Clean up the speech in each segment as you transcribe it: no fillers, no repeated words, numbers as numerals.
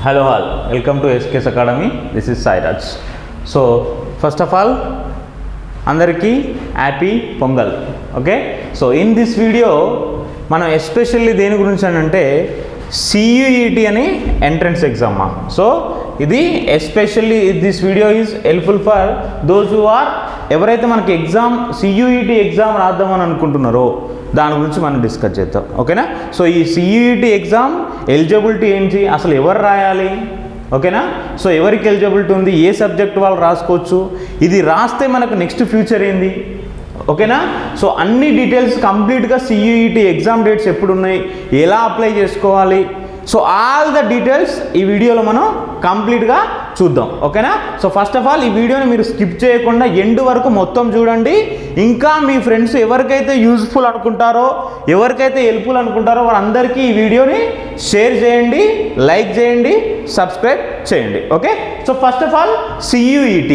Hello all, welcome to SKS Academy. This is Sairaj. So first of all, andariki happy Pongal. Okay, so in this video మనం especially దేని గురించి అంటే CUET అని entrance exam. So ఇది especially this video is helpful for those who are ఎవరైతే మనకి exam CUET exam రాద్దామని అనుకుంటున్నారో దాని గురించి మనం డిస్కస్ చేద్దాం. ఓకేనా? సో ఈ CUET ఎగ్జామ్ ఎలిజిబిలిటీ ఏంటి, అసలు ఎవరు రాయాలి, ఓకేనా? సో ఎవరికి ఎలిజిబిలిటీ ఉంది, ఏ సబ్జెక్ట్ వాళ్ళు రాసుకోవచ్చు, ఇది రాస్తే మనకు నెక్స్ట్ ఫ్యూచర్ ఏంది, ఓకేనా? సో అన్ని డీటెయిల్స్ కంప్లీట్గా CUET ఎగ్జామ్ డేట్స్ ఎప్పుడు ఉన్నాయి, ఎలా అప్లై చేసుకోవాలి, సో ఆల్ ద డీటెయిల్స్ ఈ వీడియోలో మనం కంప్లీట్గా చూద్దాం. ఓకేనా? సో ఫస్ట్ ఆఫ్ ఆల్ ఈ వీడియోని మీరు స్కిప్ చేయకుండా ఎండ్ వరకు మొత్తం చూడండి. ఇంకా మీ ఫ్రెండ్స్ ఎవరికైతే యూజ్ఫుల్ అనుకుంటారో, ఎవరికైతే హెల్ప్ఫుల్ అనుకుంటారో వారందరికీ ఈ వీడియోని షేర్ చేయండి, లైక్ చేయండి, సబ్స్క్రైబ్ చేయండి. Okay? So first of all CUET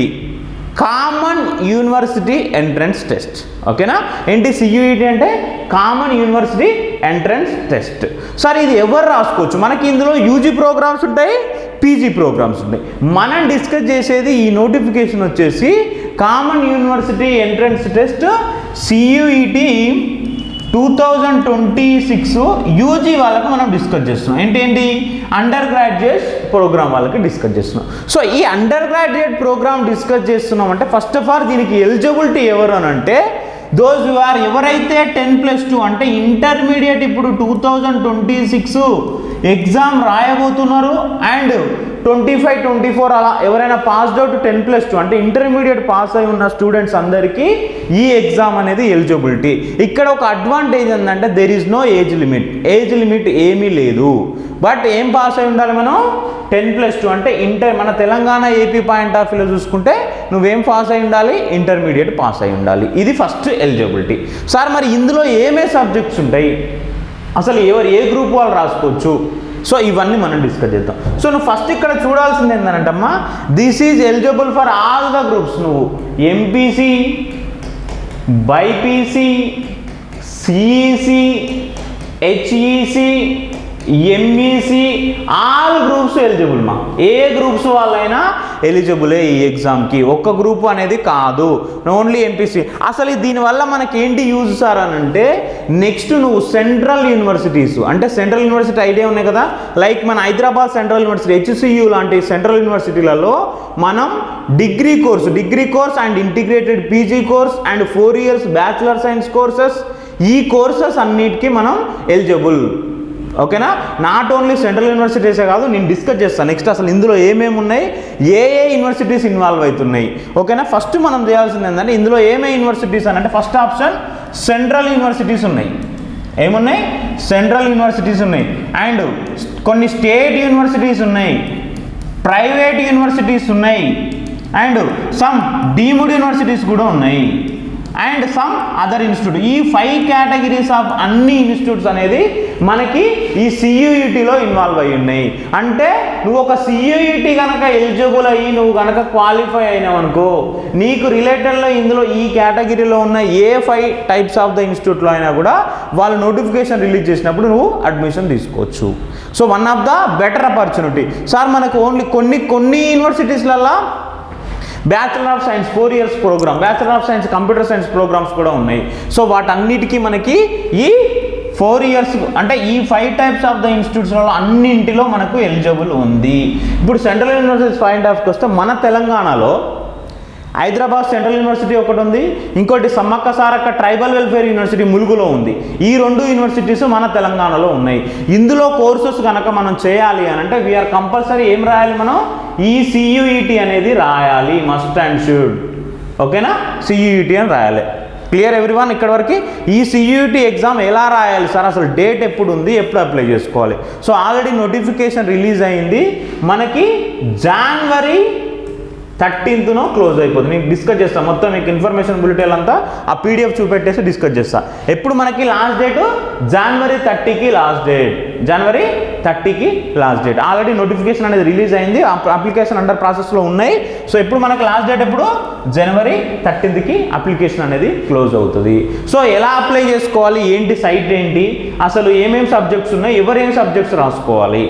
common university entrance test. ఓకేనా? ఏంటి CUET అంటే common university entrance test. Sir ఇది ఎవరు రాసుకోవచ్చు? మనకి ఇందులో యూజీ ప్రోగ్రామ్స్ ఉంటాయి, పీజీ ప్రోగ్రామ్స్ ఉంటాయి. మనం డిస్కస్ చేసేది ఈ నోటిఫికేషన్ వచ్చేసి common university entrance test CUET 2026 UG వాళ్ళకి మనం డిస్కస్ చేస్తున్నాం. ఏంటి అండర్ గ్రాడ్యుయేట్ ప్రోగ్రామ్ వాళ్ళకి డిస్కస్ చేస్తున్నాం. సో ఈ అండర్ గ్రాడ్యుయేట్ ప్రోగ్రామ్ డిస్కస్ చేస్తున్నాం అంటే ఫస్ట్ ఆఫ్ ఆల్ దీనికి ఎలిజిబిలిటీ ఎవరు అని అంటే దోస్ యు ఆర్ ఎవరైతే 10+2 అంటే ఇంటర్మీడియట్ ఇప్పుడు 2026 ఎగ్జామ్ రాయబోతున్నారు అండ్ 25-24 అలా ఎవరైనా పాస్డ్ అవుట్ 10+2 అంటే ఇంటర్మీడియట్ పాస్ అయి ఉన్న స్టూడెంట్స్ అందరికీ ఈ ఎగ్జామ్ అనేది ఎలిజిబిలిటీ. ఇక్కడ ఒక అడ్వాంటేజ్ ఏంటంటే there is no age limit. Age limit ఏమీ లేదు. బట్ ఏం పాస్ అయి ఉండాలి మనం? 10+2 అంటే మన తెలంగాణ ఏపీ పాయింట్ ఆఫ్ వ్యూలో చూసుకుంటే నువ్వేం పాస్ అయి ఉండాలి? ఇంటర్మీడియట్ పాస్ అయి ఉండాలి. ఇది ఫస్ట్ ఎలిజిబిలిటీ. సార్ మరి ఇందులో ఏమే సబ్జెక్ట్స్ ఉంటాయి, అసలు ఏ గ్రూప్ వాళ్ళు రాసుకోవచ్చు, సో ఇవన్నీ మనం డిస్కస్ చేద్దాం. సో నువ్వు ఫస్ట్ ఇక్కడ చూడాల్సింది ఏంటంటమ్మా, this is eligible for all the groups. నువ్వు MPC, BIPC, CEC, HEC, MEC all groups eligible మా. ఏ గ్రూప్స్ వాళ్ళైనా ఎలిజిబులే ఈ ఎగ్జామ్కి, ఒక్క గ్రూప్ అనేది కాదు, ఓన్లీ MPC. అసలు దీనివల్ల మనకి ఏంటి యూజ్ సార్ అని అంటే నెక్స్ట్ నువ్వు సెంట్రల్ యూనివర్సిటీస్ అంటే సెంట్రల్ యూనివర్సిటీ ఐడియా ఉన్నాయి కదా, లైక్ మన హైదరాబాద్ సెంట్రల్ యూనివర్సిటీ HCU లాంటి సెంట్రల్ యూనివర్సిటీలలో మనం degree course and integrated PG course and 4 years bachelor science courses, ఈ కోర్సెస్ అన్నిటికీ మనం ఎలిజిబుల్. ఓకేనా? నాట్ ఓన్లీ సెంట్రల్ యూనివర్సిటీసే కాదు, నేను డిస్కస్ చేస్తాను నెక్స్ట్ అసలు ఇందులో ఏమేమి ఉన్నాయి, ఏ యూనివర్సిటీస్ ఇన్వాల్వ్ అవుతున్నాయి. ఓకేనా? ఫస్ట్ మనం చేయాల్సింది ఏంటంటే ఇందులో ఏమేమి యూనివర్సిటీస్ అని అంటే ఫస్ట్ ఆప్షన్ సెంట్రల్ యూనివర్సిటీస్ ఉన్నాయి. ఏమున్నాయి? సెంట్రల్ యూనివర్సిటీస్ ఉన్నాయి అండ్ కొన్ని స్టేట్ యూనివర్సిటీస్ ఉన్నాయి, ప్రైవేట్ యూనివర్సిటీస్ ఉన్నాయి అండ్ సమ్ డీమ్డ్ యూనివర్సిటీస్ కూడా ఉన్నాయి అండ్ సమ్ అదర్ ఇన్స్టిట్యూట్. ఈ 5 కేటగిరీస్ ఆఫ్ అన్ని ఇన్స్టిట్యూట్స్ అనేది మనకి ఈ CUETలో ఇన్వాల్వ్ అయ్యి ఉన్నాయి. అంటే నువ్వు ఒక CUET కనుక ఎలిజిబుల్ అయ్యి నువ్వు కనుక క్వాలిఫై అయినావు అనుకో, నీకు రిలేటెడ్లో ఇందులో ఈ కేటగిరీలో ఉన్న ఏ 5 types ఆఫ్ ద ఇన్స్టిట్యూట్లో అయినా కూడా వాళ్ళు నోటిఫికేషన్ రిలీజ్ చేసినప్పుడు నువ్వు అడ్మిషన్ తీసుకోవచ్చు. So one of the better opportunity. Sir మనకు ఓన్లీ కొన్ని యూనివర్సిటీస్లలో bachelor of science 4 years programme, bachelor of science computer science programmes కూడా ఉన్నాయి. సో వాటన్నిటికీ మనకి ఈ 4 years అంటే ఈ 5 types ఆఫ్ ద ఇన్స్టిట్యూట్స్లలో అన్నింటిలో మనకు ఎలిజిబుల్ ఉంది. ఇప్పుడు సెంట్రల్ యూనివర్సిటీస్ పాయింట్ ఆఫ్కి వస్తే మన తెలంగాణలో హైదరాబాద్ సెంట్రల్ యూనివర్సిటీ ఒకటి ఉంది, ఇంకోటి Sammakka Sarakka tribal welfare university ములుగులో ఉంది. ఈ 2 యూనివర్సిటీస్ మన తెలంగాణలో ఉన్నాయి. ఇందులో కోర్సెస్ కనుక మనం చేయాలి అని అంటే వీఆర్ కంపల్సరీ ఏం రాయాలి, మనం ఈ CUET అనేది రాయాలి, మస్ట్ అండ్ షుడ్. ఓకేనా? CUET అని రాయాలి. Clear everyone? ఇక్కడ వరకు ఈ CUET ఎగ్జామ్ ఎలా రాయాలి సార్, అసలు డేట్ ఎప్పుడు ఉంది, ఎప్పుడు అప్లై చేసుకోవాలి. సో ఆల్రెడీ నోటిఫికేషన్ రిలీజ్ అయింది మనకి January 13th క్లోజ్ అయిపోతుంది. నేను డిస్కస్ చేస్తాను మొత్తం మీకు ఇన్ఫర్మేషన్ బులెటిన్ అంతా ఆ PDF చూపెట్టేసి డిస్కస్ చేస్తాను. ఎప్పుడు మనకి లాస్ట్ డేట్ January 30కి లాస్ట్ డేట్, January 30కి లాస్ట్ డేట్. ఆల్రెడీ నోటిఫికేషన్ అనేది రిలీజ్ అయింది, అప్లికేషన్ అండర్ ప్రాసెస్లో ఉన్నాయి. సో ఇప్పుడు మనకి లాస్ట్ డేట్ ఎప్పుడు? January 13కి అప్లికేషన్ అనేది క్లోజ్ అవుతుంది. సో ఎలా అప్లై చేసుకోవాలి, ఏంటి సైట్ ఏంటి, అసలు ఏమేమి సబ్జెక్ట్స్ ఉన్నాయి, ఎవరేం సబ్జెక్ట్స్ రాసుకోవాలి,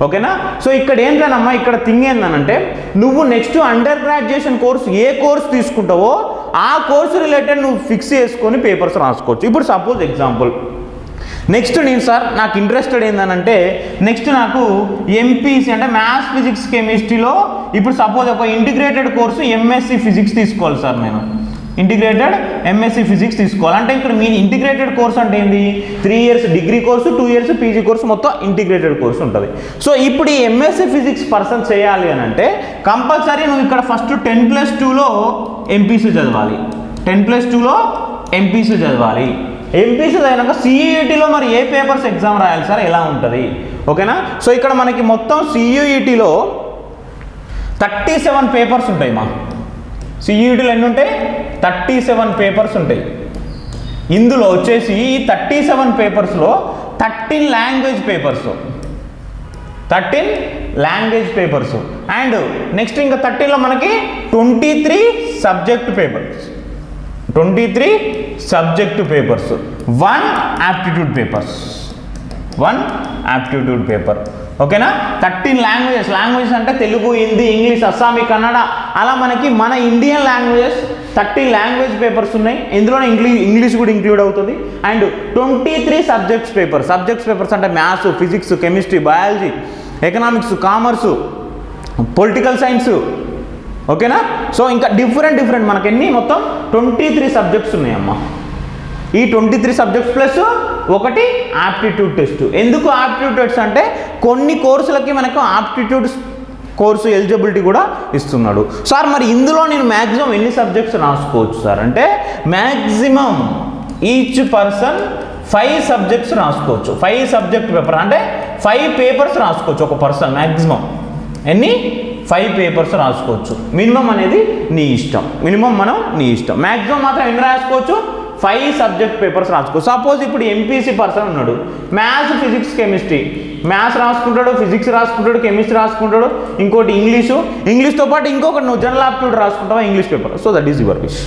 ఓకేనా. సో ఇక్కడ ఏంటనమ్మా, ఇక్కడ థింగ్ ఏంటనంటే నువ్వు నెక్స్ట్ అండర్ గ్రాడ్యుయేషన్ కోర్స్ ఏ కోర్స్ తీసుకుంటావో ఆ కోర్సు రిలేటెడ్ నువ్వు ఫిక్స్ చేసుకొని పేపర్స్ రాసుకోవచ్చు. ఇప్పుడు సపోజ్ ఎగ్జాంపుల్ నెక్స్ట్ నేను సార్ నాకు ఇంట్రెస్టెడ్ ఏంటనంటే నెక్స్ట్ నాకు ఎంపీసీ అంటే మ్యాథ్స్ ఫిజిక్స్ కెమిస్ట్రీలో ఇప్పుడు సపోజ్ ఒక ఇంటిగ్రేటెడ్ కోర్సు ఎంఎస్సి ఫిజిక్స్ తీసుకోవాలి సార్. నేను ఇంటిగ్రేటెడ్ ఎంఎస్సి ఫిజిక్స్ తీసుకోవాలి అంటే ఇక్కడ మీ ఇంటిగ్రేటెడ్ కోర్స్ అంటే ఏంది, 3 years degree course, 2 years PG course, మొత్తం ఇంటిగ్రేటెడ్ కోర్సు ఉంటుంది. సో ఇప్పుడు ఈ ఎంఎస్సి ఫిజిక్స్ పర్సన్ చేయాలి అని అంటే కంపల్సరీ నువ్వు ఇక్కడ ఫస్ట్ 10+2లో ఎంపీసీ చదవాలి. 10+2లో ఎంపీసీ చదవాలి. ఎంపీసీ అయినాక సియూఈటీలో మరి ఏ పేపర్స్ ఎగ్జామ్ రాయాలి సార్, ఎలా ఉంటుంది, ఓకేనా. సో ఇక్కడ మనకి మొత్తం సియూఈటీలో 37 పేపర్స్ ఉంటాయి మా. సియూఈటీలో ఎన్ని ఉంటాయి, 37 పేపర్స్ ఉంటాయి. ఇందులో వచ్చేసి ఈ 37 పేపర్స్లో 13 language papers, 13 language papers and next ఇంకా 13లో మనకి 23 subject papers, 23 subject papers, 1 aptitude papers, 1 aptitude paper, ఓకేనా. 13 లాంగ్వేజెస్ అంటే తెలుగు, హిందీ, ఇంగ్లీష్, అస్సామీ, కన్నడ, అలా మనకి మన ఇండియన్ లాంగ్వేజెస్ 13 లాంగ్వేజ్ పేపర్స్ ఉన్నాయి. ఇందులోనే ఇంగ్లీష్ కూడా ఇంక్లూడ్ అవుతుంది. అండ్ 23 సబ్జెక్ట్స్ పేపర్స్ అంటే maths, physics, chemistry, biology, economics, commerce, political science, ఓకేనా. సో ఇంకా డిఫరెంట్ మనకి ఎన్ని మొత్తం 23 సబ్జెక్ట్స్ ఉన్నాయమ్మా. ఈ 23 సబ్జెక్ట్స్ ప్లస్ ఒకటి ఆప్టిట్యూడ్ టెస్ట్. ఎందుకు ఆప్టిట్యూడ్ టెస్ట్ అంటే కొన్ని కోర్సులకి మనకు ఆప్టిట్యూడ్ కోర్సు ఎలిజిబిలిటీ కూడా ఇస్తున్నాడు సార్. మరి ఇందులో నేను మ్యాక్సిమం ఎన్ని సబ్జెక్ట్స్ రాసుకోవచ్చు సార్ అంటే మ్యాక్సిమం ఈచ్ పర్సన్ 5 సబ్జెక్ట్స్ రాసుకోవచ్చు. 5 సబ్జెక్ట్ పేపర్ అంటే 5 పేపర్స్ రాసుకోవచ్చు ఒక పర్సన్. మ్యాక్సిమం ఎన్ని 5 పేపర్స్ రాసుకోవచ్చు. మినిమం అనేది నీ ఇష్టం, నీ ఇష్టం. మ్యాక్సిమం మాత్రం ఎన్ని రాసుకోవచ్చు, 5 సబ్జెక్ట్ పేపర్స్ రాసుకోవచ్చు. సపోజ్ ఇప్పుడు ఎంపీసీ పర్సన్ ఉన్నాడు, మ్యాథ్స్, ఫిజిక్స్, కెమిస్ట్రీ, మ్యాథ్స్ రాసుకుంటాడు, ఫిజిక్స్ రాసుకుంటాడు, కెమిస్ట్రీ రాసుకుంటాడు, ఇంకోటి ఇంగ్లీష్తో పాటు ఇంకొకటి నువ్వు జనరల్ ఆప్టిట్యూడ్ రాసుకుంటావా English paper. So that is your wish,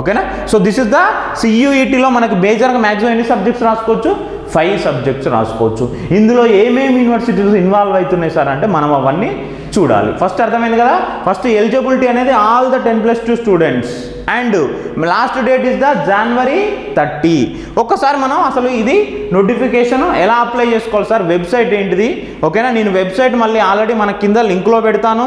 ఓకేనా. సో దిస్ ఇస్ ద సియూఈటీలో మనకి మేజర్గా మ్యాక్సిమం ఎన్ని సబ్జెక్ట్స్ రాసుకోవచ్చు, 5 సబ్జెక్ట్స్ రాసుకోవచ్చు. ఇందులో ఏమేమి యూనివర్సిటీస్ ఇన్వాల్వ్ అవుతున్నాయి సార్ అంటే మనం అవన్నీ చూడాలి. ఫస్ట్ అర్థమైంది కదా. ఫస్ట్ ఎలిజిబిలిటీ అనేది all the 10+2 students and last date is the January 30. ఒక్కసారి మనం అసలు ఇది నోటిఫికేషన్ ఎలా అప్లై చేసుకోవాలి సార్, వెబ్సైట్ ఏంటిది, ఓకేనా. నేను వెబ్సైట్ మళ్ళీ ఆల్రెడీ మన కింద లింక్లో పెడతాను,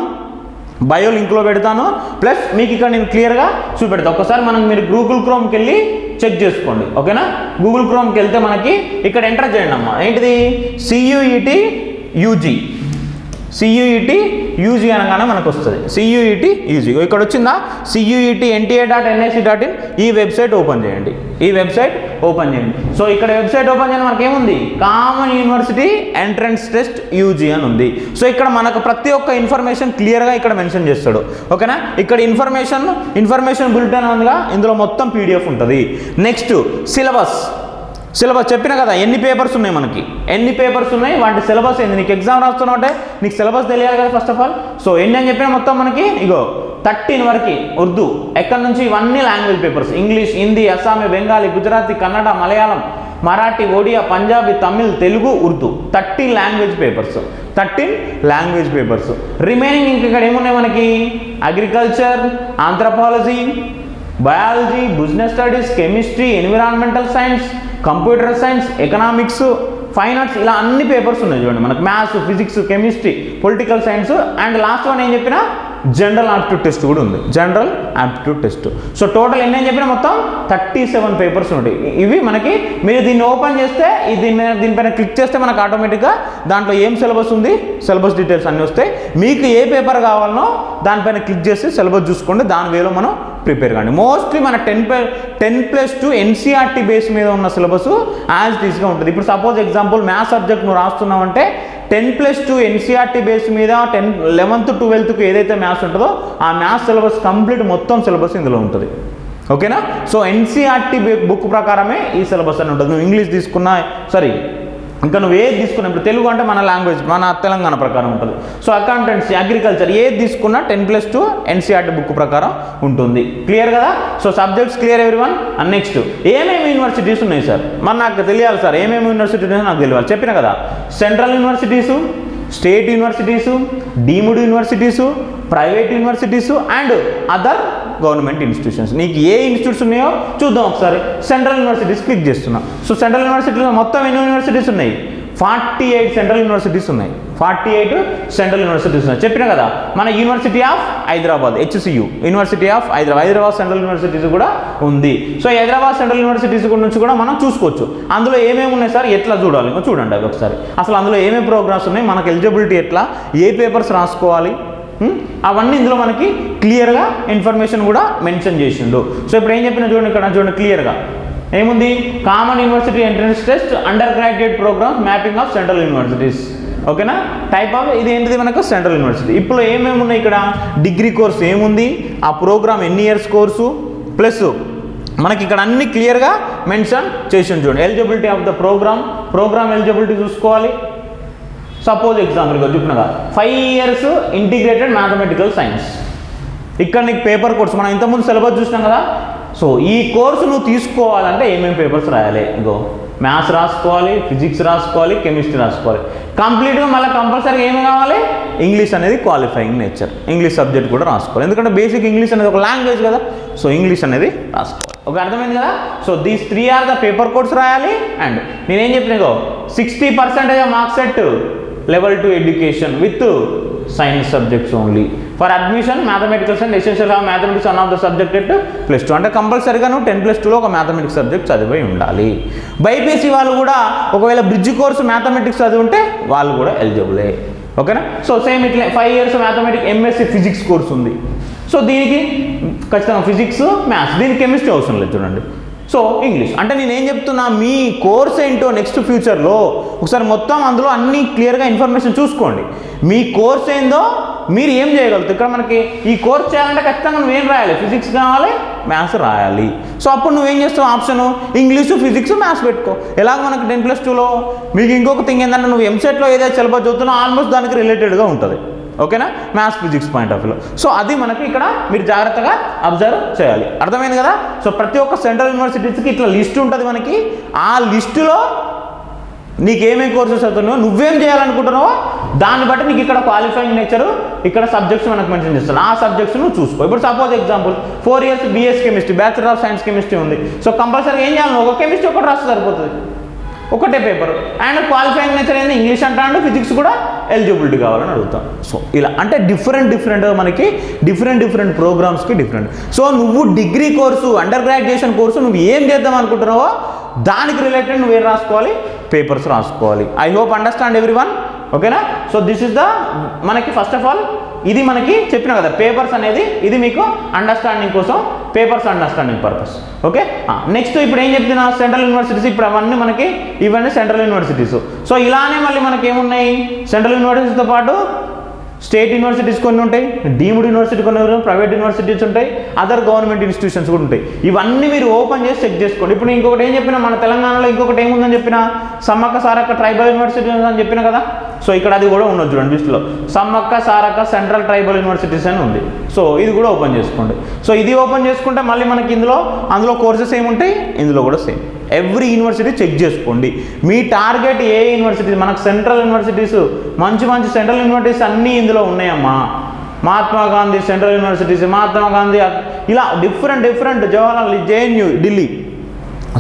బయో లింక్లో పెడతాను, ప్లస్ మీకు ఇక్కడ నేను క్లియర్గా చూపెడతాను. ఒకసారి మీరు గూగుల్ క్రోమ్కి వెళ్ళి చెక్ చేసుకోండి, ఓకేనా. గూగుల్ క్రోమ్కి వెళ్తే మనకి ఇక్కడ ఎంటర్ చేయండి అమ్మా, ఏంటిది సియూఈటీ యూజీ అనగానే మనకు వస్తుంది సియూఈటీ యూజీ. ఇక్కడ వచ్చిందా CUET.NTA.NIC.in, ఈ వెబ్సైట్ ఓపెన్ చేయండి, సో ఇక్కడ వెబ్సైట్ ఓపెన్ చేయడం మనకి ఏముంది, common university entrance test UG అని ఉంది. సో ఇక్కడ మనకు ప్రతి ఒక్క ఇన్ఫర్మేషన్ క్లియర్గా ఇక్కడ మెన్షన్ చేస్తాడు, ఓకేనా. ఇక్కడ ఇన్ఫర్మేషన్ బులెటిన్ ఉందిగా, ఇందులో మొత్తం PDF ఉంటుంది. నెక్స్ట్ సిలబస్ చెప్పిన కదా ఎన్ని పేపర్స్ ఉన్నాయి, వాటి సిలబస్ ఏంది. నీకు ఎగ్జామ్ రాస్తున్నావు అంటే నీకు సిలబస్ తెలియాలి కదా ఫస్ట్ ఆఫ్ ఆల్. సో ఎన్ని అని చెప్పినా మొత్తం మనకి ఇగో 13 వరకు ఉర్దూ, ఎక్కడి నుంచి ఇవన్నీ language papers, English, Hindi, Assamese, Bengali, Gujarati, Kannada, Malayalam, Marathi, Odia, Punjabi, Tamil, Telugu, Urdu, 13 language papers. Remaining ఇంక ఇక్కడ ఏమున్నాయి మనకి, agriculture, anthropology, biology, business studies, chemistry, environmental science, computer science, economics, fine arts, ఇలా అన్ని పేపర్స్ ఉన్నాయి చూడండి మనకు. Maths, physics, chemistry, political science and last one ఏం చెప్పినా జనరల్ ఆప్టిట్యూడ్ టెస్ట్ కూడా ఉంది, సో టోటల్ ఎన్ని అని చెప్పినా మొత్తం 37 పేపర్స్ ఉంటాయి. ఇవి మనకి మీరు దీన్ని ఓపెన్ చేస్తే దీనిపైన క్లిక్ చేస్తే మనకు ఆటోమేటిక్గా దాంట్లో ఏం సిలబస్ ఉంది, సిలబస్ డీటెయిల్స్ అన్నీ వస్తాయి. మీకు ఏ పేపర్ కావాలనో దానిపైన క్లిక్ చేసి సిలబస్ చూసుకోండి, దాని వేలో మనం ప్రిపేర్ కాండి. మోస్ట్లీ మన 10+2 NCERT బేస్ మీద ఉన్న సిలబస్ యాజ్ టీస్గా ఉంటుంది. ఇప్పుడు సపోజ్ ఎగ్జాంపుల్ మ్యాథ్స్ సబ్జెక్ట్ నువ్వు రాస్తున్నావు అంటే 10+2 NCERT బేస్ మీద 11th 12th ఏదైతే మ్యాథ్స్ ఉంటుందో ఆ మ్యాథ్స్ సిలబస్ కంప్లీట్ మొత్తం సిలబస్ ఇందులో ఉంటుంది, ఓకేనా. సో NCERT బుక్ ప్రకారమే ఈ సిలబస్ అని ఉంటుంది. నువ్వు ఇంగ్లీష్ తీసుకున్నా ఇంకా నువ్వు ఏది తీసుకున్నా, ఇప్పుడు తెలుగు అంటే మన లాంగ్వేజ్ మన తెలంగాణ ప్రకారం ఉంటుంది. సో అకౌంటెన్సీ, అగ్రికల్చర్ ఏది తీసుకున్నా 10+2 NCERT బుక్ ప్రకారం ఉంటుంది. క్లియర్ కదా. So subjects clear everyone. And next ఏమేమి యూనివర్సిటీస్ ఉన్నాయి సార్, మరి నాకు తెలియాలి సార్ ఏమేమి యూనివర్సిటీస్ నాకు తెలియాలి. చెప్పిన కదా central universities, state universities, deemed universities, private universities and other government institutions. నీకు ఏ ఇన్స్టిట్యూట్స్ ఉన్నాయో చూద్దాం ఒకసారి. సెంట్రల్ యూనివర్సిటీస్ క్లిక్ చేస్తున్నా. సో సెంట్రల్ యూనివర్సిటీలో మొత్తం ఎన్ని యూనివర్సిటీస్ ఉన్నాయి? 48 సెంట్రల్ యూనివర్సిటీస్ ఉన్నాయి. 48 సెంట్రల్ యూనివర్సిటీస్ ఉన్నాయి. చెప్పినా కదా మన university of Hyderabad HCU, university of Hyderabad central universities కూడా ఉంది. సో హైదరాబాద్ సెంట్రల్ యూనివర్సిటీస్ నుంచి కూడా మనం చూసుకోవచ్చు. అందులో ఏమేమి ఉన్నాయి సార్, ఎట్లా చూడాలి చూడండి అవి ఒకసారి. అసలు అందులో ఏమేమి ప్రోగ్రామ్స్ ఉన్నాయి, మనకు ఎలిజిబిలిటీ ఎట్లా, ఏ పేపర్స్ రాసుకోవాలి, అవన్నీ ఇందులో మనకి క్లియర్గా ఇన్ఫర్మేషన్ కూడా మెన్షన్ చేసిండు. సో ఇప్పుడు ఏం చెప్పినా చూడండి, ఇక్కడ చూడండి క్లియర్గా ఏముంది, common university entrance test undergraduate programmes mapping of central universities. ఓకేనా, టైప్ ఆఫ్ ఇది ఏంటిది మనకు సెంట్రల్ యూనివర్సిటీ. ఇప్పుడు ఏమేమి ఉన్నాయి ఇక్కడ, డిగ్రీ కోర్స్ ఏముంది, ఆ ప్రోగ్రామ్ ఎన్ని ఇయర్స్ కోర్సు, ప్లస్ మనకి ఇక్కడ అన్ని క్లియర్గా మెన్షన్ చేసి చూడండి. Eligibility of the programme eligibility చూసుకోవాలి. సపోజ్ ఎగ్జాంపుల్గా చెప్పినగా 5 years ఇంటిగ్రేటెడ్ మ్యాథమెటికల్ సైన్స్. ఇక్కడ నీకు పేపర్ కోర్స్ మనం ఇంతకుముందు సిలబస్ చూసినాం కదా. సో ఈ కోర్సు నువ్వు తీసుకోవాలంటే ఏమేమి పేపర్స్ రాయాలి, ఇగో మ్యాథ్స్ రాసుకోవాలి, ఫిజిక్స్ రాసుకోవాలి, కెమిస్ట్రీ రాసుకోవాలి. కంప్లీట్గా మళ్ళీ కంపల్సరీ ఏమి కావాలి, ఇంగ్లీష్ అనేది క్వాలిఫైయింగ్ నేచర్, ఇంగ్లీష్ సబ్జెక్ట్ కూడా రాసుకోవాలి. ఎందుకంటే బేసిక్ ఇంగ్లీష్ అనేది ఒక లాంగ్వేజ్ కదా. సో ఇంగ్లీష్ అనేది రాసుకోవాలి. ఓకే, అర్థమైంది కదా. So these 3 are the paper course రాయాలి. అండ్ నేనేం చెప్పినా 60% marks set level 2 education with science subjects only. For admission mathematics and essential have mathematics one of the subject at +2. అంటే కంపల్సరీగా నువ్వు 10+2లో ఒక మ్యాథమెటిక్స్ సబ్జెక్ట్ చదివి ఉండాలి. బైపీసీ వాళ్ళు కూడా ఒకవేళ బ్రిడ్జ్ కోర్సు మ్యాథమెటిక్స్ చదివి ఉంటే వాళ్ళు కూడా ఎలిజిబులే. ఓకేనా. సో సేమ్ ఇట్లా 5 years mathematics MSc physics course ఉంది. సో దీనికి ఖచ్చితంగా ఫిజిక్స్ మ్యాథ్స్, దీనికి కెమిస్ట్రీ అవసరం లేదు చూడండి. సో ఇంగ్లీష్ అంటే నేనేం చెప్తున్నా, మీ కోర్స్ ఏంటో నెక్స్ట్ ఫ్యూచర్లో ఒకసారి మొత్తం అందులో అన్ని క్లియర్గా ఇన్ఫర్మేషన్ చూసుకోండి. మీ కోర్స్ ఏందో మీరు ఏం చేయగలుగుతారు. ఇక్కడ మనకి ఈ కోర్స్ చేయాలంటే ఖచ్చితంగా నువ్వేం రాయాలి, ఫిజిక్స్ కావాలి, మ్యాథ్స్ రాయాలి. సో అప్పుడు నువ్వేం చేస్తావు, ఆప్షన్ ఇంగ్లీషు, ఫిజిక్స్, మ్యాథ్స్ పెట్టుకో. ఎలాగ మనకి 10+2లో మీకు ఇంకొక థింగ్ ఏంటంటే, నువ్వు ఎంసెట్లో ఏదైతే సిలబస్ చదువుతున్నావు ఆల్మోస్ట్ దానికి రిలేటెడ్గా ఉంటుంది. ఓకేనా, మ్యాథ్స్ ఫిజిక్స్ పాయింట్ ఆఫ్ వ్యూలో. సో అది మనకి ఇక్కడ మీరు జాగ్రత్తగా అబ్జర్వ్ చేయాలి. అర్థమైంది కదా. సో ప్రతి ఒక్క సెంట్రల్ యూనివర్సిటీస్కి ఇట్లా లిస్ట్ ఉంటుంది మనకి. ఆ లిస్టులో నీకేమేమి కోర్సెస్ చదువుతున్నావో, నువ్వేం చేయాలనుకుంటున్నావో దాన్ని బట్టి నీకు ఇక్కడ క్వాలిఫైయింగ్ నేచరు, ఇక్కడ సబ్జెక్ట్స్ మనకు మెన్షన్ చేస్తాను. ఆ సబ్జెక్ట్స్ నువ్వు చూసుకో. ఇప్పుడు suppose example 4 years BS chemistry, bachelor of science chemistry ఉంది. సో కంపల్సరీ ఏం చేయాలి, ఒక కెమిస్ట్రీ ఒకటి రాస్తే సరిపోతుంది, ఒకటే పేపర్. అండ్ క్వాలిఫైయింగ్ నేచర్ ఏంది, ఇంగ్లీష్ అంటాడు, ఫిజిక్స్ కూడా ఎలిజిబిలిటీ కావాలని అడుగుతాం. సో ఇలా అంటే డిఫరెంట్ మనకి డిఫరెంట్ ప్రోగ్రామ్స్కి డిఫరెంట్. సో నువ్వు degree course, under graduation course నువ్వు ఏం చేద్దాం అనుకుంటున్నావో దానికి రిలేటెడ్ నువ్వేం రాసుకోవాలి, పేపర్స్ రాసుకోవాలి. I hope understand everyone. ఓకేనా. సో దిస్ ఇస్ ద మనకి ఫస్ట్ ఆఫ్ ఆల్ ఇది మనకి చెప్పిన కదా పేపర్స్ అనేది, ఇది మీకు అండర్స్టాండింగ్ కోసం, papers understanding purpose. Okay. Next ఇప్పుడు ఏం చెప్తున్నా, సెంట్రల్ యూనివర్సిటీస్. ఇప్పుడు అవన్నీ మనకి ఇవన్నీ సెంట్రల్ యూనివర్సిటీస్. సో ఇలానే మళ్ళీ మనకి ఏమున్నాయి, సెంట్రల్ యూనివర్సిటీస్తో పాటు స్టేట్ యూనివర్సిటీస్ కొన్ని ఉంటాయి, డీమ్డ్ యూనివర్సిటీ కొన్ని ఉంటాయి, ప్రైవేట్ యూనివర్సిటీస్ ఉంటాయి, అదర్ గవర్నమెంట్ ఇన్స్టిట్యూషన్స్ కూడా ఉంటాయి. ఇవన్నీ మీరు ఓపెన్ చేసి చెక్ చేసుకోండి. ఇప్పుడు ఇంకొకటి ఏం చెప్పినా, మన తెలంగాణలో ఇంకొకటి ఏముందని చెప్పిన, సమ్మక్క సారక్క ట్రైబల్ యూనివర్సిటీ అని చెప్పిన కదా. సో ఇక్కడ అది కూడా ఉన్నది చూడండి లిస్టులో, Sammakka Sarakka central tribal universities అని ఉంది. సో ఇది కూడా ఓపెన్ చేసుకోండి. సో ఇది ఓపెన్ చేసుకుంటే మళ్ళీ మనకి అందులో కోర్సెస్ ఏముంటాయి, ఇందులో కూడా సేమ్. ఎవ్రీ యూనివర్సిటీ చెక్ చేసుకోండి. మీ టార్గెట్ ఏ యూనివర్సిటీస్, మనకు సెంట్రల్ యూనివర్సిటీస్ మంచి సెంట్రల్ యూనివర్సిటీస్ అన్నీ ఇందులో ఉన్నాయమ్మా. మహాత్మా గాంధీ సెంట్రల్ యూనివర్సిటీస్, మహాత్మా గాంధీ ఇలా different Jawaharlal, JNU, Delhi.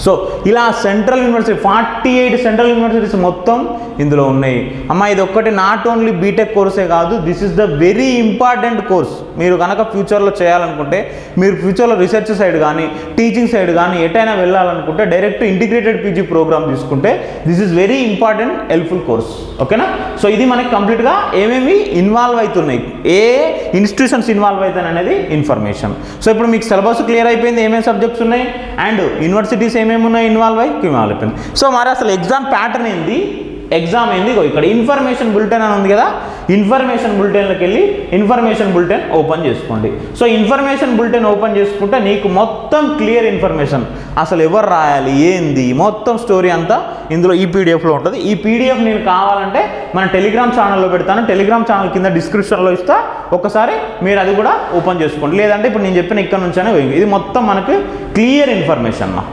So ఇలా సెంట్రల్ యూనివర్సిటీ 48 సెంట్రల్ యూనివర్సిటీస్ మొత్తం ఇందులో ఉన్నాయి అమ్మా. ఇది ఒక్కటి నాట్ ఓన్లీ బీటెక్ కోర్సే కాదు, this is the very important course. మీరు కనుక ఫ్యూచర్లో చేయాలనుకుంటే, మీరు ఫ్యూచర్లో రీసెర్చ్ సైడ్ కానీ టీచింగ్ సైడ్ కానీ ఎటైనా వెళ్ళాలనుకుంటే డైరెక్ట్ ఇంటిగ్రేటెడ్ PG ప్రోగ్రామ్ తీసుకుంటే this is very important helpful course. ఓకేనా. సో ఇది మనకి కంప్లీట్గా ఏమేమి ఇన్వాల్వ్ అవుతున్నాయి, ఏ ఇన్స్టిట్యూషన్స్ ఇన్వాల్వ్ అవుతాయి అనేది ఇన్ఫర్మేషన్. సో ఇప్పుడు మీకు సిలబస్ క్లియర్ అయిపోయింది, ఏమేమి సబ్జెక్ట్స్ ఉన్నాయి అండ్ యూనివర్సిటీస్ ఏమేమి ఉన్నాయి ఇన్వాల్వ్ అయిపోయింది. సో మరి అసలు ఎగ్జామ్ ప్యాటర్న్ ఏంది, ఎగ్జామ్ ఏంది, ఇక్కడ ఇన్ఫర్మేషన్ బులెటిన్ అని ఉంది కదా, ఇన్ఫర్మేషన్ బులెటిన్లోకి వెళ్ళి ఇన్ఫర్మేషన్ బులెటిన్ ఓపెన్ చేసుకోండి. సో ఇన్ఫర్మేషన్ బులెటిన్ ఓపెన్ చేసుకుంటే నీకు మొత్తం క్లియర్ ఇన్ఫర్మేషన్, అసలు ఎవరు రాయాలి ఏంది మొత్తం స్టోరీ అంతా ఇందులో ఈ పీడిఎఫ్లో ఉంటుంది. ఈ పీడిఎఫ్ నేను కావాలంటే మన టెలిగ్రామ్ ఛానల్లో పెడతాను, టెలిగ్రామ్ ఛానల్ కింద డిస్క్రిప్షన్లో ఇస్తా, ఒకసారి మీరు అది కూడా ఓపెన్ చేసుకోండి. లేదంటే ఇప్పుడు నేను చెప్పిన ఇక్కడ నుంచైనా ఇది మొత్తం మనకి క్లియర్ ఇన్ఫర్మేషన్ అన్న.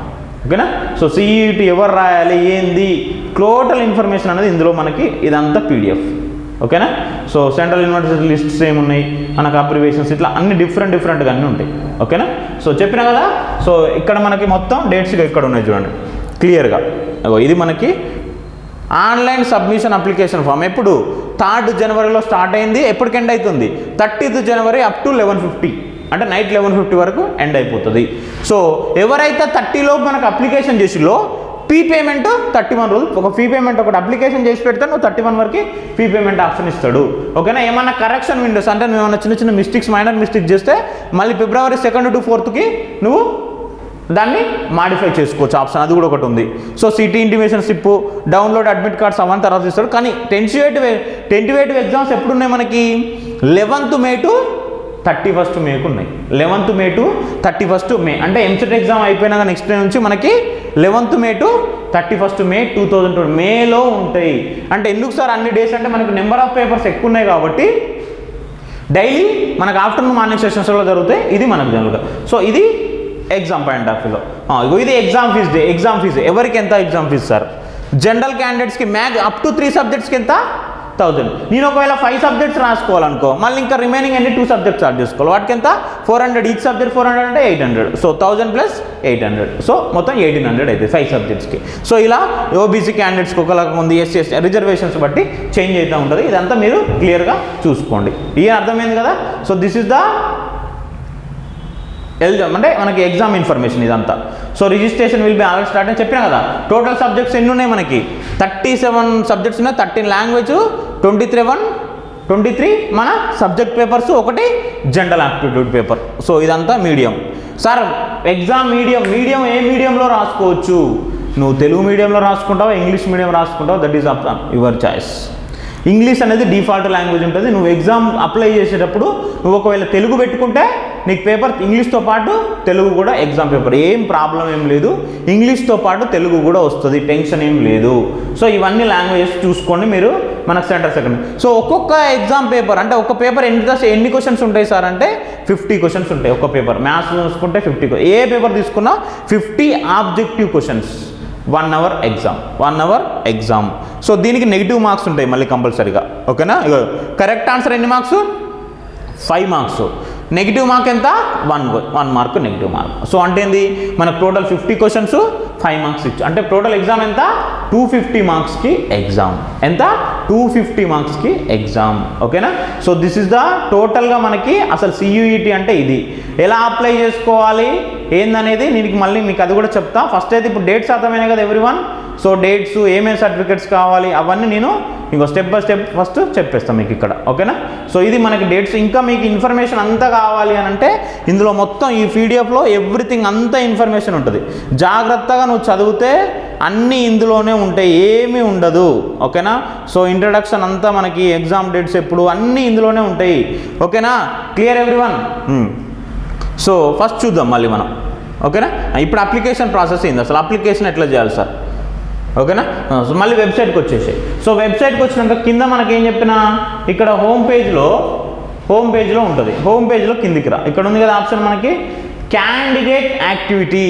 ఓకేనా. సో CET ఎవరు రాయాలి ఏంది టోటల్ ఇన్ఫర్మేషన్ అనేది ఇందులో మనకి ఇదంతా PDF. ఓకేనా. సో సెంట్రల్ యూనివర్సిటీ లిస్ట్స్ ఏమున్నాయి, మనకు అబ్రివేషన్స్, ఇట్లా అన్ని డిఫరెంట్గా అన్నీ ఉంటాయి. ఓకేనా. సో చెప్పినా కదా. సో ఇక్కడ మనకి మొత్తం డేట్స్ ఇక్కడ ఉన్నాయి చూడండి క్లియర్గా. ఇది మనకి ఆన్లైన్ సబ్మిషన్ అప్లికేషన్ ఫామ్ ఎప్పుడు 3rd జనవరిలో స్టార్ట్ అయింది, ఎప్పటికి ఎండ్ అవుతుంది 30th జనవరి అప్ టు 11:50, అంటే నైట్ 11:50 వరకు ఎండ్ అయిపోతుంది. సో ఎవరైతే 30 మనకు అప్లికేషన్ చేసిలో ఫీ పేమెంట్ 31 రోజులు, ఒక ఫీ పేమెంట్ ఒకటి అప్లికేషన్ చేసి పెడితే నువ్వు 31 వరకు ఫీ పేమెంట్ ఆప్షన్ ఇస్తాడు. ఓకేనా. ఏమన్నా కరెక్షన్ విండోస్ అంటే నువ్వు ఏమన్నా చిన్న మిస్టేక్స్, మైనర్ మిస్టేక్ చేస్తే మళ్ళీ February 2nd to 4th నువ్వు దాన్ని మాడిఫై చేసుకోవచ్చు ఆప్షన్, అది కూడా ఒకటి ఉంది. So city intimation slip, download admit cards అవన్నీ తర్వాత ఇస్తాడు. కానీ టెంటివేటివ్ ఎగ్జామ్స్ ఎప్పుడున్నాయి మనకి 11th మే to 31st మేకు ఉన్నాయి. 11th మే to 31st మే అంటే ఎంసెట్ ఎగ్జామ్ అయిపోయినాక నెక్స్ట్ డే నుంచి మనకి 11th మే to 31st మే 2020 మేలో ఉంటాయి. అంటే ఎందుకు సార్ అన్ని డేస్ అంటే మనకు నెంబర్ ఆఫ్ పేపర్స్ ఎక్కువ ఉన్నాయి కాబట్టి డైలీ మనకు ఆఫ్టర్నూన్ మార్నింగ్ సెషన్స్లో జరుగుతాయి. ఇది మనకు జనరల్గా. సో ఇది ఎగ్జామ్ పాయింట్ ఆఫ్ వ్యూలో ఇది ఎగ్జామ్ ఫీజు. ఎగ్జామ్ ఫీజు ఎవరికి ఎంత ఎగ్జామ్ ఫీజు సార్? జనరల్ క్యాండిడేట్స్కి మ్యాథ్స్ అప్ టు 3 సబ్జెక్ట్స్కి ఎంత 1000. నేను ఒకవేళ 5 సబ్జెక్ట్స్ రాసుకోవాలనుకో మళ్ళీ ఇంకా రిమైనింగ్ అన్ని 2 సబ్జెక్ట్స్ చార్జ్ చేసుకోవాలి. వాటికి ఎంత 400, ఈచ్ సబ్జెక్ట్ 400 అంటే 800. సో 1000 + 800, సో మొత్తం 1800 అవుతాయి 5 సబ్జెక్ట్స్కి. సో ఇలా ఓబీసీ క్యాండిడేట్స్కి ఒకలాగా ఉంది, ఎస్సీ ఎస్టీ రిజర్వేషన్స్ బట్టి చేంజ్ అవుతూ ఉంటుంది. ఇదంతా మీరు క్లియర్గా చూసుకోండి. ఇది అర్థమైంది కదా. సో దిస్ ఇస్ ద అంటే మనకి ఎగ్జామ్ ఇన్ఫర్మేషన్ ఇదంతా. So registration will be already start అని చెప్పినా కదా. టోటల్ సబ్జెక్ట్స్ ఎన్ని ఉన్నాయి మనకి 37 సబ్జెక్ట్స్ ఉన్నాయి. 13 లాంగ్వేజ్, 23 మన సబ్జెక్ట్ పేపర్స్, ఒకటి జనరల్ ఆప్టిట్యూడ్ పేపర్. సో ఇదంతా మీడియం. సార్ ఎగ్జామ్ మీడియం ఏ మీడియంలో రాసుకోవచ్చు? నువ్వు తెలుగు మీడియంలో రాసుకుంటావా, ఇంగ్లీష్ మీడియం రాసుకుంటావా, that is up your choice. English అనేది డిఫాల్ట్ లాంగ్వేజ్ ఉంటుంది. నువ్వు ఎగ్జామ్ అప్లై చేసేటప్పుడు నువ్వు ఒకవేళ తెలుగు పెట్టుకుంటే నీకు పేపర్ ఇంగ్లీష్తో పాటు తెలుగు కూడా ఎగ్జామ్ పేపర్, ఏం ప్రాబ్లం ఏం లేదు. ఇంగ్లీష్తో పాటు తెలుగు కూడా వస్తుంది, టెన్షన్ ఏం లేదు. సో ఇవన్నీ లాంగ్వేజెస్ చూసుకోండి మీరు మనకు సెకండ్. సో ఒక్కొక్క ఎగ్జామ్ పేపర్ అంటే ఒక పేపర్ ఎన్ని క్వశ్చన్స్ ఉంటాయి సార్ అంటే 50 క్వశ్చన్స్ ఉంటాయి ఒక పేపర్. మ్యాథ్స్ చూసుకుంటే 50, ఏ పేపర్ తీసుకున్నా 50 objective questions, 1 hour exam. So దీనికి నెగిటివ్ మార్క్స్ ఉంటాయి మళ్ళీ కంపల్సరీగా. ఓకేనా. కరెక్ట్ ఆన్సర్ ఎన్ని మార్క్స్? 5 మార్క్స్. నెగిటివ్ మార్క్ ఎంత? 1 మార్క్ నెగిటివ్ మార్క్. సో అంటే ఏంది మనకు టోటల్ 50 క్వశ్చన్స్ 5 మార్క్స్ ఇచ్చు, అంటే టోటల్ ఎగ్జామ్ ఎంత 250 మార్క్స్కి ఎగ్జామ్. ఎంత 250 మార్క్స్కి ఎగ్జామ్. ఓకేనా. సో దిస్ ఇస్ ద టోటల్గా మనకి అసలు CUET అంటే ఇది. ఎలా అప్లై చేసుకోవాలి ఏందనేది నేను మళ్ళీ మీకు అది కూడా చెప్తా. ఫస్ట్ అయితే ఇప్పుడు డేట్స్ అర్థమైనాయి కదా ఎవ్రీవన్. సో డేట్స్, ఏమేమి సర్టిఫికెట్స్ కావాలి అవన్నీ నేను ఇంకో స్టెప్ బై స్టెప్ ఫస్ట్ చెప్పేస్తాను మీకు ఇక్కడ. ఓకేనా. సో ఇది మనకి డేట్స్. ఇంకా మీకు ఇన్ఫర్మేషన్ అంతా కావాలి అని అంటే ఇందులో మొత్తం ఈ పీడిఎఫ్లో ఎవ్రీథింగ్ అంతా ఇన్ఫర్మేషన్ ఉంటుంది. జాగ్రత్తగా నువ్వు చదివితే అన్నీ ఇందులోనే ఉంటాయి, ఏమీ ఉండదు. ఓకేనా. సో ఇంట్రడక్షన్ అంతా మనకి, ఎగ్జామ్ డేట్స్ ఎప్పుడు, అన్నీ ఇందులోనే ఉంటాయి. ఓకేనా. Clear everyone. సో ఫస్ట్ చూద్దాం మళ్ళీ మనం. ఓకేనా. ఇప్పుడు అప్లికేషన్ ప్రాసెస్ ఏంది, అసలు అప్లికేషన్ ఎట్లా చేయాలి సార్? ఓకేనా. సో మళ్ళీ వెబ్సైట్కి వచ్చేసాయి. సో వెబ్సైట్కి వచ్చినాక కింద మనకి ఏం చెప్పినా ఇక్కడ హోమ్ పేజ్లో ఉంటుంది. హోమ్ పేజ్లో కిందికి రా, ఇక్కడ ఉంది కదా ఆప్షన్ మనకి candidate activity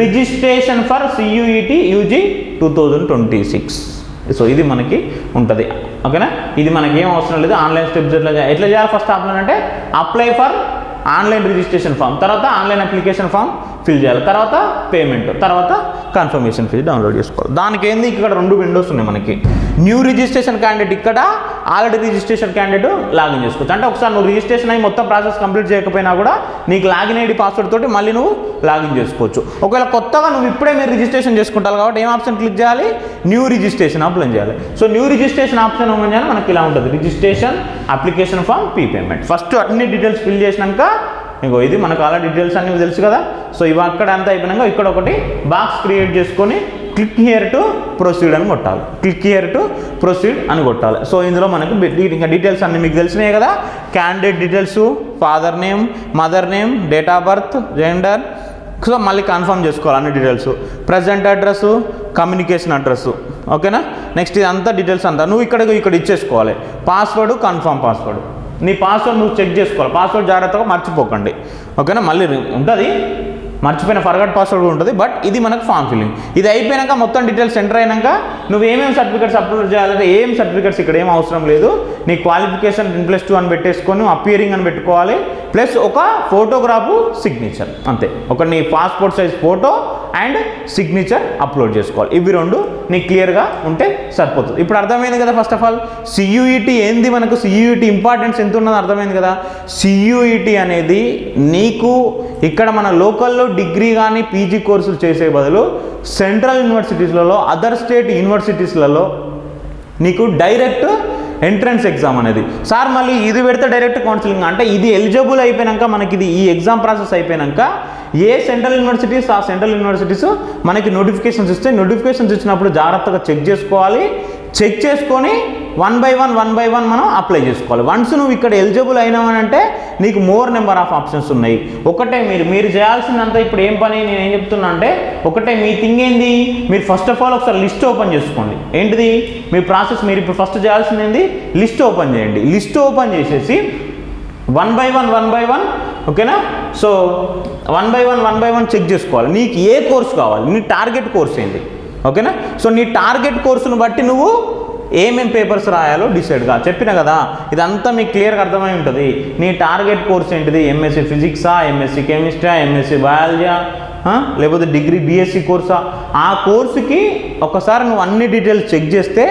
registration for CUET UG 2026. So ఇది మనకి ఉంటుంది. ఓకేనా. ఇది మనకి ఏం అవసరం లేదు. ఆన్లైన్ స్టెప్స్ ఎట్లా చేయాలి ఫస్ట్ ఆప్షన్ అంటే apply for online registration form, తర్వాత ఆన్లైన్ అప్లికేషన్ ఫామ్ ఫిల్ చేయాలి, తర్వాత పేమెంట్, తర్వాత కన్ఫర్మేషన్ ఫీజు డౌన్లోడ్ చేసుకోవాలి. దానికి ఏంది ఇక్కడ 2 విండోస్ ఉన్నాయి మనకి. న్యూ రిజిస్ట్రేషన్ క్యాండిడేట్, ఇక్కడ ఆల్రెడీ రిజిస్ట్రేషన్ క్యాండిడేట్ లాగిన్ చేసుకోవచ్చు. అంటే ఒకసారి నువ్వు రిజిస్ట్రేషన్ అయ్యి మొత్తం ప్రాసెస్ కంప్లీట్ చేయకపోయినా కూడా నీకు లాగిన్ ఐడి పాస్వర్డ్ తోటి మళ్ళీ నువ్వు లాగిన్ చేసుకోవచ్చు. ఒకవేళ కొత్తగా నువ్వు ఇప్పుడే మీరు రిజిస్ట్రేషన్ చేసుకుంటారు కాబట్టి ఏం ఆప్షన్ క్లిక్ చేయాలి? న్యూ రిజిస్ట్రేషన్ ఆప్షన్ చేయాలి. So new registration option open చేయాలి. మనకి ఇలా ఉంటుంది, registration, application form, fee payment. First అన్ని డీటెయిల్స్ ఫిల్ చేసినాక ఇంకో ఇది మనకు అలా డీటెయిల్స్ అన్నీ తెలుసు కదా. సో ఇవి అక్కడ అంతా అయిపోయినాక ఇక్కడ ఒకటి బాక్స్ క్రియేట్ చేసుకొని క్లిక్ హియర్ టు ప్రొసీడ్ అని కొట్టాలి. క్లిక్ హియర్ టు ప్రొసీడ్ అని కొట్టాలి. సో ఇందులో మనకు ఇంకా డీటెయిల్స్ అన్నీ మీకు తెలిసినాయి కదా. Candidate details, father name, mother name, date of birth, gender. So మళ్ళీ కన్ఫర్మ్ చేసుకోవాలి అన్ని details. Present address, communication address. ఓకేనా. నెక్స్ట్ ఇదంతా డీటెయిల్స్ అంతా నువ్వు ఇక్కడ ఇచ్చేసుకోవాలి. Password, confirm password. నీ పాస్వర్డ్ నువ్వు చెక్ చేసుకోవాలి. పాస్వర్డ్ జాగ్రత్తగా మర్చిపోకండి. ఓకేనా. మళ్ళీ ఉంటుంది మర్చిపోయిన ఫర్గట్ పాస్వర్డ్ ఉంటుంది. బట్ ఇది మనకు ఫామ్ ఫిల్లింగ్. ఇది అయిపోయాక మొత్తం డీటెయిల్స్ ఎంటర్ అయినాక నువ్వు ఏమేమి సర్టిఫికేట్స్ అప్లోడ్ చేయాలంటే ఏం సర్టిఫికేట్స్ ఇక్కడ ఏం అవసరం లేదు. నీ క్వాలిఫికేషన్ 10+2 అని పెట్టేసుకొని అపియరింగ్ అని పెట్టుకోవాలి, ప్లస్ ఒక ఫోటోగ్రాఫ్ సిగ్నేచర్, అంతే. ఒక నీ passport size photo and signature upload చేసుకోవాలి. ఇవి రెండు నీకు క్లియర్గా ఉంటే సరిపోతుంది. ఇప్పుడు అర్థమైంది కదా. ఫస్ట్ ఆఫ్ ఆల్ సియూఈటీ ఏంది, మనకు సియూఈటీ ఇంపార్టెన్స్ ఎంత ఉన్నదో అర్థమైంది కదా. సియూఈటీ అనేది నీకు ఇక్కడ మన లోకల్లో డిగ్రీ కానీ పీజీ కోర్సులు చేసే బదులు సెంట్రల్ యూనివర్సిటీస్లలో, అదర్ స్టేట్ యూనివర్సిటీస్లలో నీకు డైరెక్ట్ ఎంట్రన్స్ ఎగ్జామ్ అనేది. సార్ మళ్ళీ ఇది పెడితే డైరెక్ట్ కౌన్సిలింగ్ అంటే ఇది ఎలిజిబుల్ అయిపోయాక మనకి ఇది ఈ ఎగ్జామ్ ప్రాసెస్ అయిపోయాక ఏ సెంట్రల్ యూనివర్సిటీస్ ఆ సెంట్రల్ యూనివర్సిటీస్ మనకి నోటిఫికేషన్స్ ఇస్తే నోటిఫికేషన్స్ ఇచ్చినప్పుడు జాగ్రత్తగా చెక్ చేసుకోవాలి. చెక్ చేసుకొని 1 by 1 మనం అప్లై చేసుకోవాలి. వన్స్ నువ్వు ఇక్కడ ఎలిజిబుల్ అయినావని అంటే నీకు మోర్ నెంబర్ ఆఫ్ ఆప్షన్స్ ఉన్నాయి. ఒకటే మీరు చేయాల్సిందంతా ఇప్పుడు ఏం పని నేను ఏం చెప్తున్నా అంటే ఒకటే మీ థింగ్ ఏంది, మీరు ఫస్ట్ ఆఫ్ ఆల్ ఒకసారి లిస్ట్ ఓపెన్ చేసుకోండి. ఏంటిది మీ ప్రాసెస్, మీరు ఇప్పుడు ఫస్ట్ చేయాల్సింది ఏంది, లిస్ట్ ఓపెన్ చేయండి. లిస్ట్ ఓపెన్ చేసేసి 1 by 1 ఓకేనా. సో 1 by 1 చెక్ చేసుకోవాలి. నీకు ఏ కోర్స్ కావాలి, నీ టార్గెట్ కోర్స్ ఏంటి, ఓకేనా. సో నీ టార్గెట్ కోర్సును బట్టి నువ్వు ఏమేం పేపర్స్ రాయాలో డిసైడ్గా చెప్పిన కదా. ఇదంతా మీకు క్లియర్గా అర్థమై ఉంటుంది. నీ టార్గెట్ కోర్స్ ఏంటిది, ఎంఎస్సి ఫిజిక్సా, ఎంఎస్సి కెమిస్ట్రీ, ఎంఎస్సి బయాలజీయా, లేకపోతే డిగ్రీ బీఎస్సీ కోర్సా. ఆ కోర్సుకి ఒకసారి నువ్వు అన్ని డీటెయిల్స్ చెక్ చేస్తే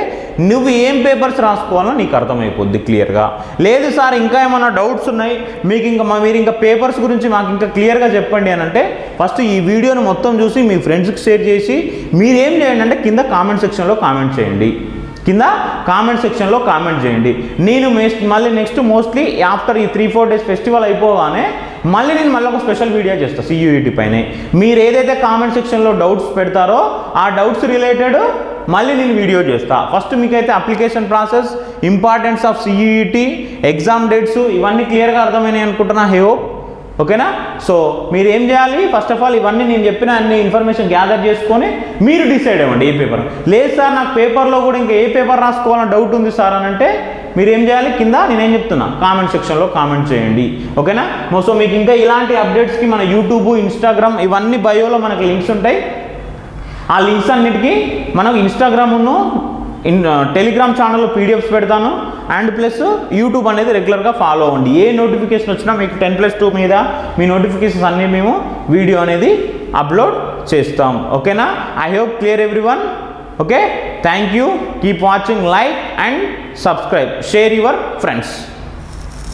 నువ్వు ఏం పేపర్స్ రాసుకోవాలో నీకు అర్థమైపోద్ది క్లియర్గా. లేదు సార్ ఇంకా ఏమైనా డౌట్స్ ఉన్నాయి మీకు, మీరు ఇంకా పేపర్స్ గురించి మాకు ఇంకా క్లియర్గా చెప్పండి అని అంటే ఫస్ట్ ఈ వీడియోను మొత్తం చూసి మీ ఫ్రెండ్స్కి షేర్ చేసి మీరేం చేయండి అంటే కింద కామెంట్ సెక్షన్లో కామెంట్ చేయండి. నేను మళ్ళీ నెక్స్ట్ మోస్ట్లీ ఆఫ్టర్ ఈ 3-4 డేస్ ఫెస్టివల్ అయిపోగానే మళ్ళీ ఒక స్పెషల్ వీడియో చేస్తాను సియూఈటీ పైన. మీరు ఏదైతే కామెంట్ సెక్షన్లో డౌట్స్ పెడతారో ఆ డౌట్స్ రిలేటెడ్ మళ్ళీ నేను వీడియో చేస్తా. ఫస్ట్ మీకైతే application process, importance of CUET, exam dates ఇవన్నీ క్లియర్గా అర్థమైనాయి అనుకుంటున్నా. ఐ హోప్ ఓకేనా. సో మీరు ఏం చేయాలి, ఫస్ట్ ఆఫ్ ఆల్ ఇవన్నీ నేను చెప్పిన అన్ని ఇన్ఫర్మేషన్ గ్యాదర్ చేసుకొని మీరు డిసైడ్ అవ్వండి ఏ పేపర్. లేదు సార్ నాకు పేపర్లో కూడా ఇంకా ఏ పేపర్ రాసుకోవాలని డౌట్ ఉంది సార్ అని అంటే మీరు ఏం చేయాలి, కింద నేనేం చెప్తున్నా కామెంట్ సెక్షన్లో కామెంట్ చేయండి, ఓకేనా. సో మీకు ఇంకా ఇలాంటి అప్డేట్స్కి మన యూట్యూబ్, ఇన్స్టాగ్రామ్ ఇవన్నీ బయోలో మనకు లింక్స్ ఉంటాయి. ఆ లింక్స్ అన్నిటికీ మనం ఇన్స్టాగ్రామ్ను టెలిగ్రామ్ ఛానల్లో పీడిఎఫ్స్ పెడతాను అండ్ ప్లస్ యూట్యూబ్ అనేది రెగ్యులర్గా ఫాలో అవ్వండి. ఏ నోటిఫికేషన్ వచ్చినా మీకు 10+2 మీద మీ నోటిఫికేషన్స్ అన్నీ మేము వీడియో అనేది అప్లోడ్ చేస్తాం, ఓకేనా. I hope clear everyone. Okay, thank you. Keep watching, like and subscribe, share your friends.